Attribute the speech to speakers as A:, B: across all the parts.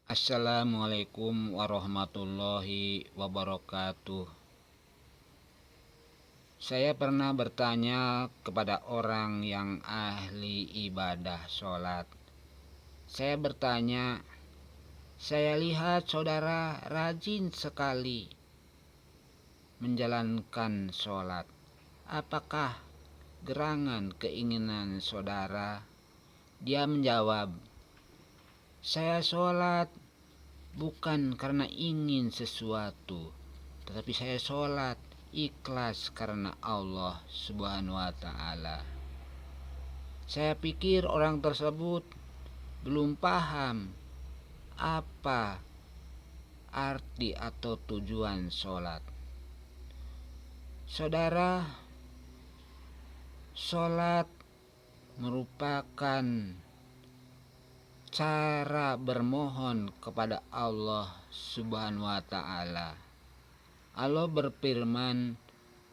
A: Assalamualaikum warahmatullahi wabarakatuh. Saya pernah bertanya kepada orang yang ahli ibadah sholat. Saya bertanya, saya lihat saudara rajin sekali menjalankan sholat. Apakah gerangan keinginan saudara? Dia menjawab, saya sholat bukan karena ingin sesuatu, tetapi saya sholat ikhlas karena Allah Subhanahu wa Ta'ala. Saya pikir orang tersebut belum paham apa arti atau tujuan sholat. Saudara, sholat merupakan cara bermohon kepada Allah Subhanahu wa Ta'ala. Allah berfirman,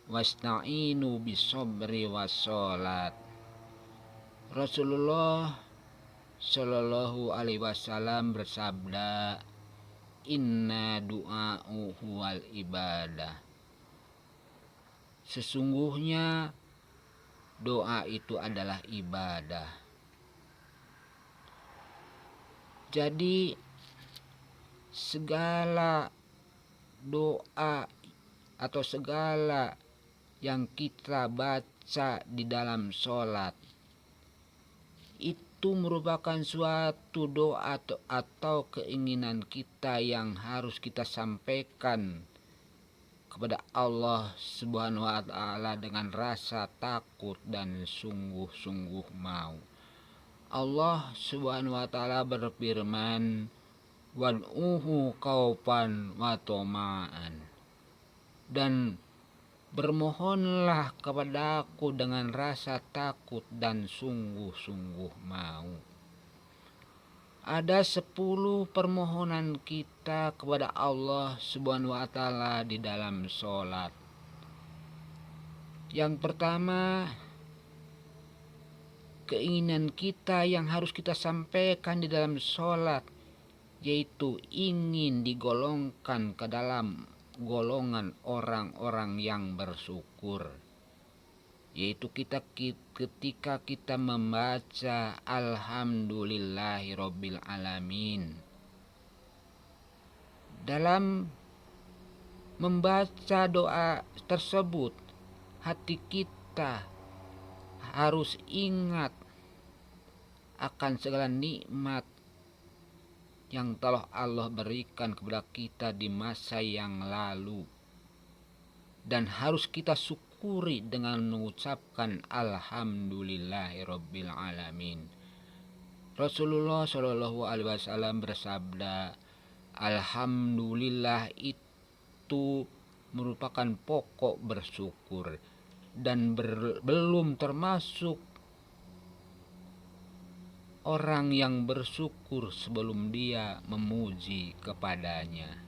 A: wasta'inu bisobri wassalat. Rasulullah Shallallahu alaihi wasallam bersabda, inna du'a'u huwal ibadah. Sesungguhnya doa itu adalah ibadah. Jadi segala doa atau segala yang kita baca di dalam sholat itu merupakan suatu doa atau keinginan kita yang harus kita sampaikan kepada Allah Subhanahu wa Ta'ala dengan rasa takut dan sungguh-sungguh mau. Allah Subhanahu wa Ta'ala berfirman, wad'uhu khaupan wa tama'an, dan bermohonlah kepadaku dengan rasa takut dan sungguh-sungguh mau. Ada 10 permohonan kita kepada Allah Subhanahu wa Ta'ala di dalam sholat. Yang pertama, keinginan kita yang harus kita sampaikan di dalam sholat, yaitu ingin digolongkan ke dalam golongan orang-orang yang bersyukur, yaitu ketika kita membaca alhamdulillahirabbil alamin. Dalam membaca doa tersebut, hati kita harus ingat akan segala nikmat yang telah Allah berikan kepada kita di masa yang lalu, dan harus kita syukuri dengan mengucapkan alhamdulillahirabbil alamin. Rasulullah Shallallahu alaihi wasallam bersabda, alhamdulillah itu merupakan pokok bersyukur dan belum termasuk orang yang bersyukur sebelum dia memuji kepadanya.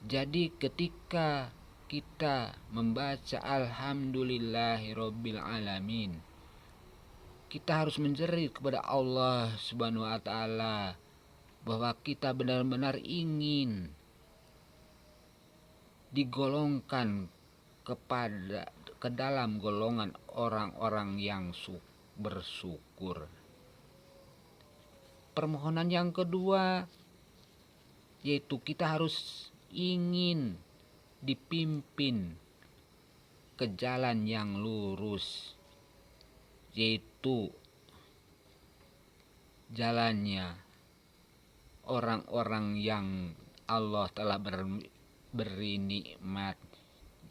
A: Jadi ketika kita membaca alhamdulillahirabbil alamin, kita harus menjerit kepada Allah Subhanahu wa Ta'ala bahwa kita benar-benar ingin digolongkan ke dalam golongan orang-orang yang bersyukur. Permohonan yang kedua, yaitu kita harus ingin dipimpin ke jalan yang lurus, yaitu jalannya orang-orang yang Allah telah beri nikmat,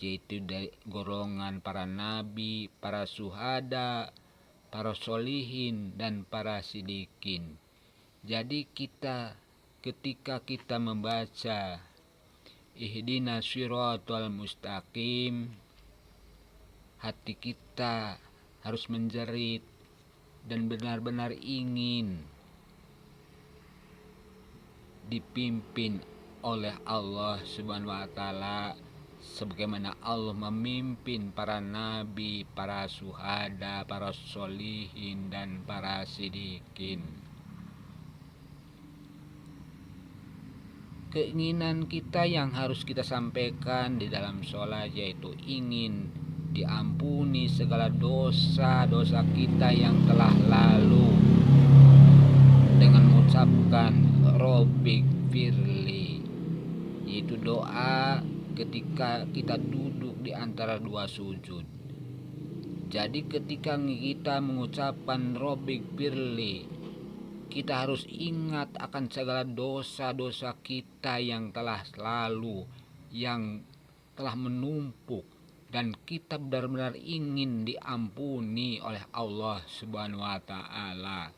A: yaitu dari golongan para nabi, para syuhada, para solihin, dan para sidikin. Jadi ketika kita membaca ihdinas shiratal mustaqim, hati kita harus menjerit dan benar-benar ingin dipimpin oleh Allah Subhanahu wa Ta'ala sebagaimana Allah memimpin para nabi, para syuhada, para solihin, dan para sidikin. keinginan kita yang harus kita sampaikan di dalam sholat, yaitu ingin diampuni segala dosa-dosa kita yang telah lalu dengan mengucapkan Robbik Firli, yaitu doa ketika kita duduk di antara dua sujud. Jadi ketika kita mengucapkan Robbik Firli, kita harus ingat akan segala dosa-dosa kita yang telah lalu, yang telah menumpuk, dan kita benar-benar ingin diampuni oleh Allah Subhanahu wa taala.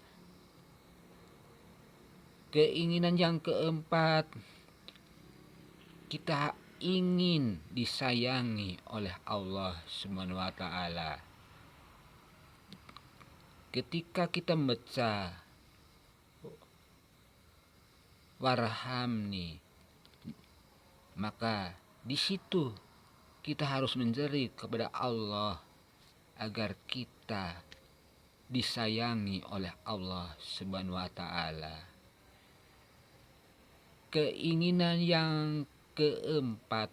A: Keinginan yang keempat, kita ingin disayangi oleh Allah Subhanahu wa taala. Ketika kita membaca Warhamni, maka di situ kita harus menjerit kepada Allah agar kita disayangi oleh Allah Subhanahu wa taala. Keinginan yang keempat,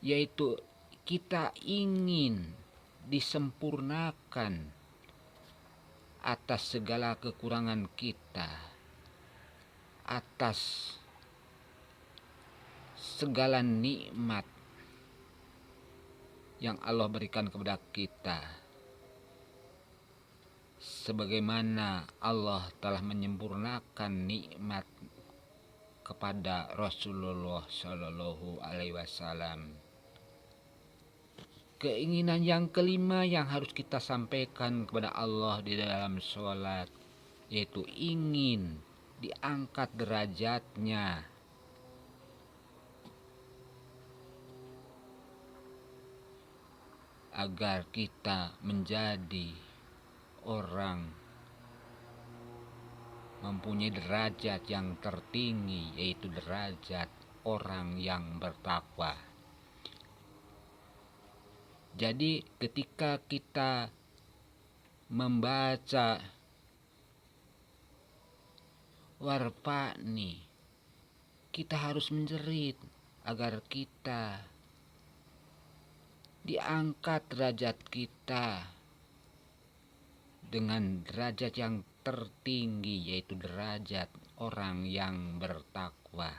A: yaitu kita ingin disempurnakan atas segala kekurangan kita, atas segala nikmat yang Allah berikan kepada kita, sebagaimana Allah telah menyempurnakan nikmat kepada Rasulullah Shallallahu Alaihi Wasallam. Keinginan yang kelima yang harus kita sampaikan kepada Allah di dalam sholat, yaitu ingin diangkat derajatnya agar kita menjadi orang mempunyai derajat yang tertinggi, yaitu derajat orang yang bertakwa. Jadi ketika kita membaca Warfa'ni, kita harus menjerit agar kita diangkat derajat kita dengan derajat yang tertinggi, yaitu derajat orang yang bertakwa.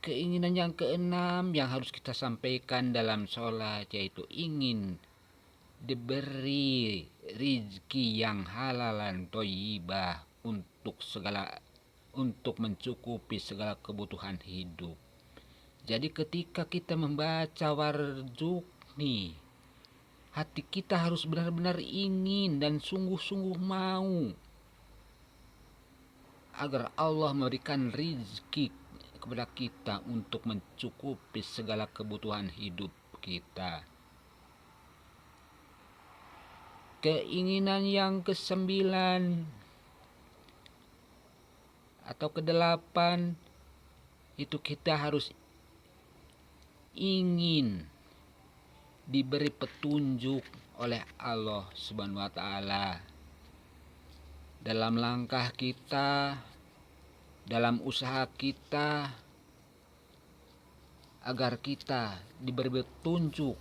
A: Keinginan yang keenam yang harus kita sampaikan dalam sholat, yaitu ingin diberi rizki yang halalan thayyibah untuk mencukupi segala kebutuhan hidup. Jadi ketika kita membaca warzuqni, hati kita harus benar-benar ingin dan sungguh-sungguh mau agar Allah memberikan rizki kepada kita untuk mencukupi segala kebutuhan hidup kita. Keinginan yang kesembilan atau kedelapan, itu kita harus ingin diberi petunjuk oleh Allah Subhanahu wa taala dalam langkah kita, dalam usaha kita, agar kita diberi petunjuk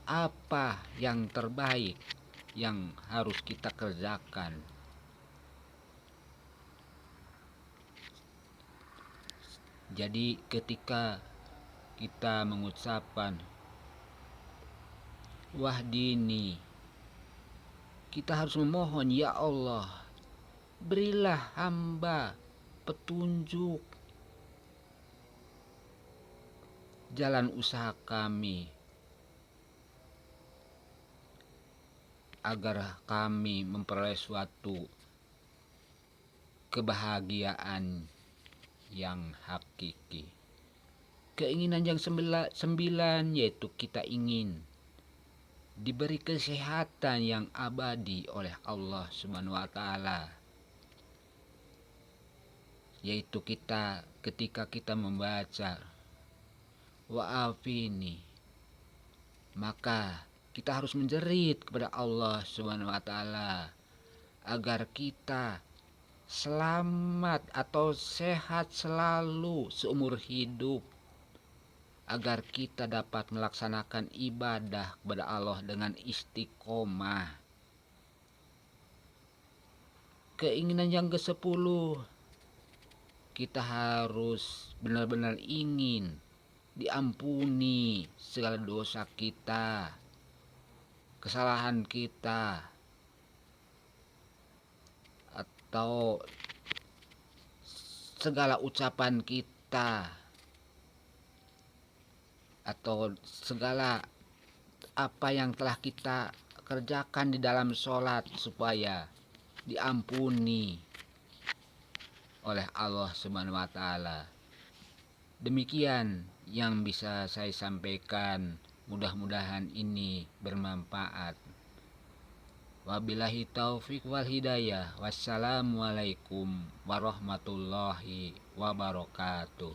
A: apa yang terbaik yang harus kita kerjakan. Jadi ketika kita mengucapkan wahdini, kita harus memohon, ya Allah, berilah hamba petunjuk jalan usaha kami, agar kami memperoleh suatu kebahagiaan yang hakiki. Keinginan yang sembilan, yaitu kita ingin diberi kesehatan yang abadi oleh Allah Subhanahu wa taala, yaitu kita ketika kita membaca wa'afini, maka kita harus menjerit kepada Allah Subhanahu wa taala agar kita selamat atau sehat selalu seumur hidup, agar kita dapat melaksanakan ibadah kepada Allah dengan istiqomah. Keinginan yang ke-10, kita harus benar-benar ingin diampuni segala dosa kita, kesalahan kita, atau segala ucapan kita, atau segala apa yang telah kita kerjakan di dalam sholat, supaya diampuni oleh Allah Subhanahu wa taala. Demikian yang bisa saya sampaikan, mudah-mudahan ini bermanfaat. Wabillahi taufik wal hidayah. Wassalamualaikum warahmatullahi wabarakatuh.